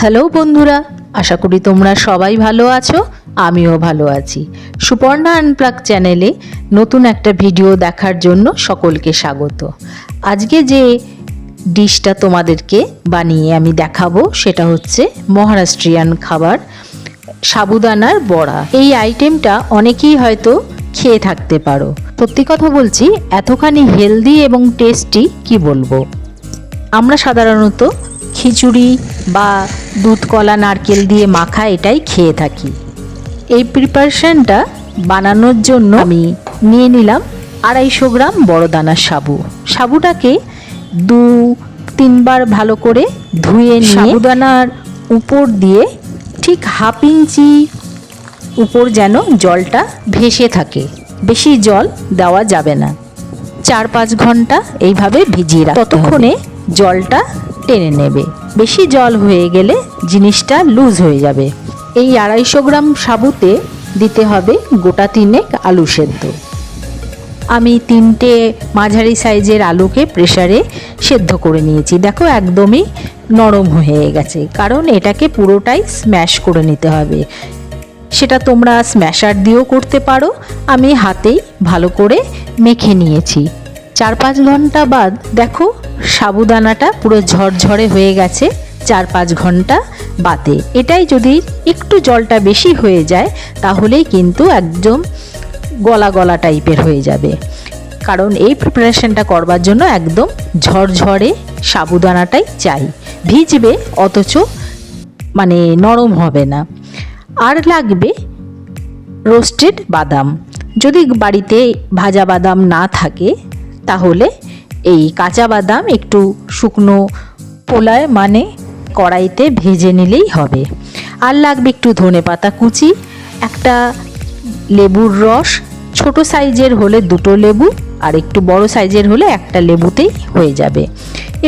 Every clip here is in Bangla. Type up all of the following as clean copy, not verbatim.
হ্যালো বন্ধুরা, আশা করি তোমরা সবাই ভালো আছো। আমিও ভালো আছি। সুপর্ণা আনপ্লাগ চ্যানেলে নতুন একটা ভিডিও দেখার জন্য সকলকে স্বাগত। আজকে যে ডিশটা তোমাদেরকে বানিয়ে আমি দেখাবো সেটা হচ্ছে মহারাষ্ট্রিয়ান খাবার সাবুদানার বড়া। এই আইটেমটা অনেকেই হয়তো খেয়ে থাকতে পারো। সত্যি কথা বলছি, এতখানি হেলদি এবং টেস্টি কি বলবো। আমরা সাধারণত খিচুড়ি বা দুধ কলা নারকেল দিয়ে মাখা এটাই খেয়ে থাকি। এই প্রিপারেশনটা বানানোর জন্য আমি নিয়ে নিলাম 250 গ্রাম বড় দানার সাবু। সাবুটাকে 2-3 বার ভালো করে ধুয়ে নিয়ে সাবুদানার উপর দিয়ে ঠিক 1/2 ইঞ্চি উপর যেন জলটা ভেসে থাকে, বেশি জল দেওয়া যাবে না। 4-5 ঘন্টা এইভাবে ভিজিয়ে রাখতে হবে। ততক্ষণে জলটা টেনে নেবে। বেশি জল হয়ে গেলে জিনিসটা লুজ হয়ে যাবে। এই 250 গ্রাম সাবুতে দিতে হবে গোটা 3 আলু সেদ্ধ। আমি 3টে মাঝারি সাইজের আলুকে প্রেসারে সেদ্ধ করে নিয়েছি। দেখো একদমই নরম হয়ে গেছে, কারণ এটাকে পুরোটাই স্ম্যাশ করে নিতে হবে। সেটা তোমরা স্ম্যাশার দিয়েও করতে পারো। আমি হাতেই ভালো করে মেখে নিয়েছি। 4-5 ঘন্টা বাদ দেখো সাবুদানাটা পুরো ঝরঝরে হয়ে গেছে। 4-5 ঘন্টা বাদে এটাই যদি একটু জলটা বেশি হয়ে যায় তাহলেই কিন্তু একদম গলা গলা টাইপের হয়ে যাবে। কারণ এই প্রিপারেশনটা করবার জন্য একদম ঝরঝরে সাবুদানাটাই চাই, ভিজবে অথচ মানে নরম হবে না। আর লাগবে রোস্টেড বাদাম। যদি বাড়িতে ভাজা বাদাম না থাকে তাহলে এই কাঁচা বাদাম একটু শুকনো পোলায় মানে কড়াইতে ভেজে নিলেই হবে। আর লাগবে একটু ধনেপাতা কুচি, একটা লেবুর রস, ছোট সাইজের হলে 2টো লেবু আর একটু বড় সাইজের হলে একটা লেবুতেই হয়ে যাবে।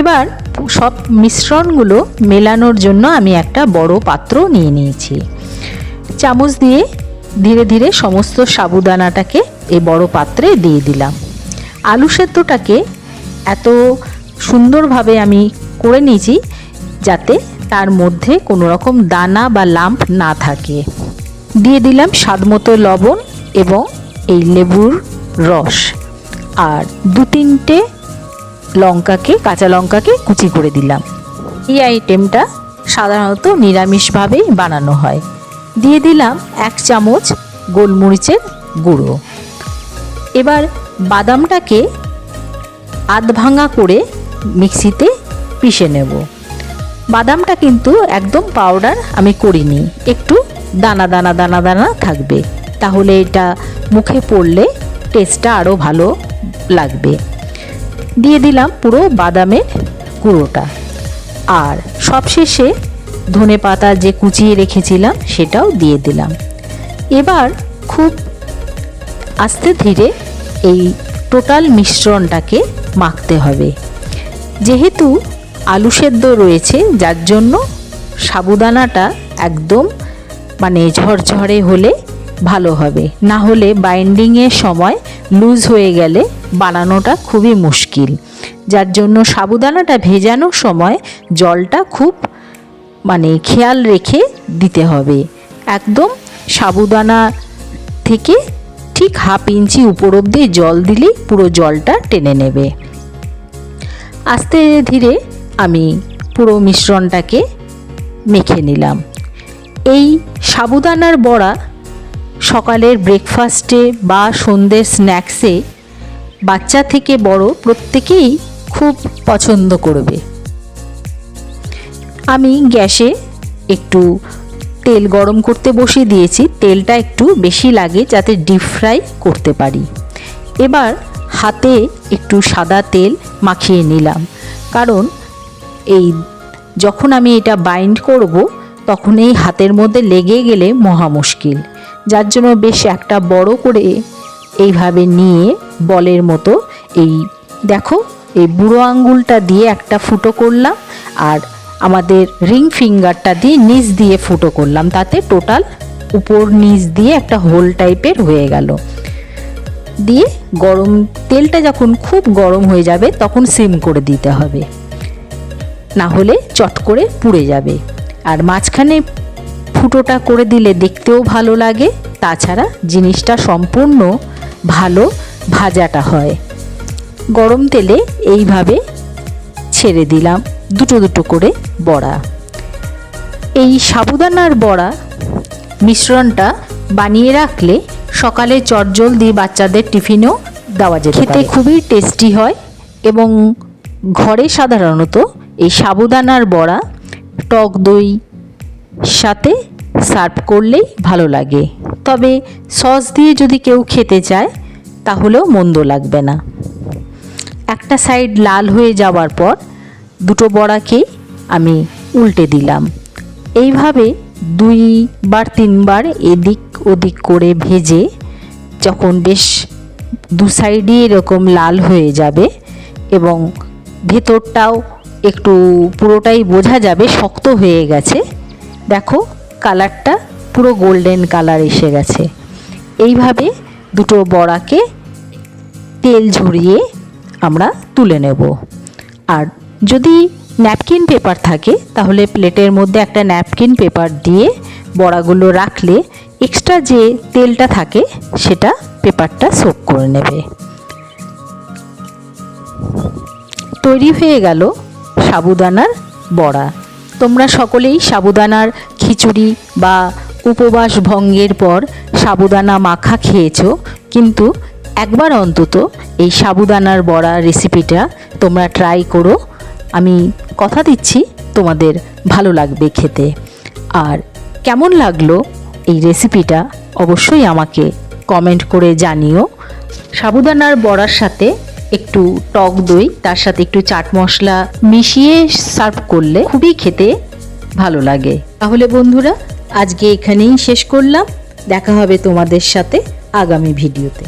এবার সব মিশ্রণগুলো মেলানোর জন্য আমি একটা বড় পাত্র নিয়ে নিয়েছি। চামচ দিয়ে ধীরে ধীরে সমস্ত সাবুদানাটাকে এই বড় পাত্রে দিয়ে দিলাম। আলু সেদ্ধটাকে এত সুন্দরভাবে আমি করে নিয়েছি যাতে তার মধ্যে কোনো রকম দানা বা লাম্প না থাকে। দিয়ে দিলাম স্বাদমতো লবণ এবং এই লেবুর রস, আর 2-3টে কাঁচা লঙ্কাকে কুচি করে দিলাম। এই আইটেমটা সাধারণত নিরামিষভাবেই বানানো হয়। দিয়ে দিলাম 1 চামচ গোলমরিচের গুঁড়ো। এবার বাদামটাকে আধ ভাঙা করে মিক্সিতে পিষে নেব। বাদামটা কিন্তু একদম পাউডার আমি করিনি, একটু দানা দানা দানা দানা থাকবে, তাহলে এটা মুখে পড়লে টেস্টটা আরও ভালো লাগবে। দিয়ে দিলাম পুরো বাদামের গুঁড়োটা, আর সবশেষে ধনেপাতা যে কুচিয়ে রেখেছিলাম সেটাও দিয়ে দিলাম। এবার খুব আস্তে ধীরে এই টোটাল মিশ্রণটাকে মাখতে হবে। যেহেতু আলু সেদ্ধ রয়েছে যার জন্য সাবুদানাটা একদম মানে ঝরঝরে হলে ভালো হবে, না হলে বাইন্ডিংয়ের সময় লুজ হয়ে গেলে বানানোটা খুবই মুশকিল। যার জন্য সাবুদানাটা ভেজানোর সময় জলটা খুব মানে খেয়াল রেখে দিতে হবে। একদম সাবুদানা থেকে ঠিক 1/2 ইঞ্চি উপর অবধি জল দিলেই পুরো জলটা টেনে নেবে। আস্তে ধীরে আমি পুরো মিশ্রণটাকে মেখে নিলাম। এই সাবুদানার বড়া সকালের ব্রেকফাস্টে বা সন্ধ্যের স্ন্যাক্সে বাচ্চা থেকে বড় প্রত্যেকেই খুব পছন্দ করবে। আমি গ্যাসে একটু তেল গরম করতে বসিয়ে দিয়েছি। তেলটা একটু বেশি লাগে যাতে ডিপ ফ্রাই করতে পারি। এবার হাতে একটু সাদা তেল মাখিয়ে নিলাম, কারণ এই যখন আমি এটা বাইন্ড করব তখন এই হাতের মধ্যে লেগে গেলে মহা মুশকিল। যার জন্য বেশ একটা বড় করে এইভাবে নিয়ে বলের মতো এই দেখো এই বুড়ো আঙ্গুলটা দিয়ে একটা ফুটো করলাম, আর আমাদের রিং ফিঙ্গারটা দিয়ে নিচ দিয়ে ফুটো করলাম, তাতে টোটাল উপর নিচ দিয়ে একটা হোল টাইপের হয়ে গেল। দিয়ে গরম তেলটা যখন খুব গরম হয়ে যাবে তখন সিম করে দিতে হবে, না হলে চট করে পুড়ে যাবে। আর মাঝখানে ফুটোটা করে দিলে দেখতেও ভালো লাগে, তাছাড়া জিনিসটা সম্পূর্ণ ভালো ভাজাটা হয়। গরম তেলে এইভাবে ছেড়ে দিলাম দুটো দুটো করে বড়া। এই সাবুদানার বড়া মিশ্রণটা বানিয়ে রাখলে সকালে চটজলদি বাচ্চাদের টিফিনেও দেওয়া যেতে পারে। খেতে খুবই টেস্টি হয় এবং ঘরে সাধারণত এই সাবুদানার বড়া টক দই সাথে সার্ভ করলেই ভালো লাগে। তবে সস দিয়ে যদি কেউ খেতে চায় তাহলেও মন্দ লাগবে না। একটা সাইড লাল হয়ে যাওয়ার পর দুটো বড়াকে আমি উল্টে দিলাম। এইভাবে 2-3বার এদিক ওদিক করে ভেজে যখন বেশ দু সাইডই এরকম লাল হয়ে যাবে এবং ভেতরটাও একটু পুরোটাই বোঝা যাবে শক্ত হয়ে গেছে, দেখো কালারটা পুরো গোল্ডেন কালার এসে গেছে। এইভাবে দুটো বড়াকে তেল ঝরিয়ে আমরা তুলে নেব। আর যদি ন্যাপকিন পেপার থাকে তাহলে প্লেটের মধ্যে একটা ন্যাপকিন পেপার দিয়ে বড়াগুলো রাখলে এক্সট্রা যে তেলটা থাকে সেটা পেপারটা সোক করে নেবে। তৈরি হয়ে গেল সাবুদানার বড়া। তোমরা সকলেই সাবুদানার খিচুড়ি বা উপবাস ভঙ্গের পর সাবুদানা মাখা খেয়েছো, কিন্তু একবার অন্তত এই সাবুদানার বড়া রেসিপিটা তোমরা ট্রাই করো। আমি কথা দিচ্ছি তোমাদের ভালো লাগবে খেতে। আর কেমন লাগলো এই রেসিপিটা অবশ্যই আমাকে কমেন্ট করে জানিও। সাবুদানার বড়ার সাথে একটু টক দই, তার সাথে একটু চাট মশলা মিশিয়ে সার্ভ করলে খুবই খেতে ভালো লাগে। তাহলে বন্ধুরা আজকে এখানেই শেষ করলাম, দেখা হবে তোমাদের সাথে আগামী ভিডিওতে।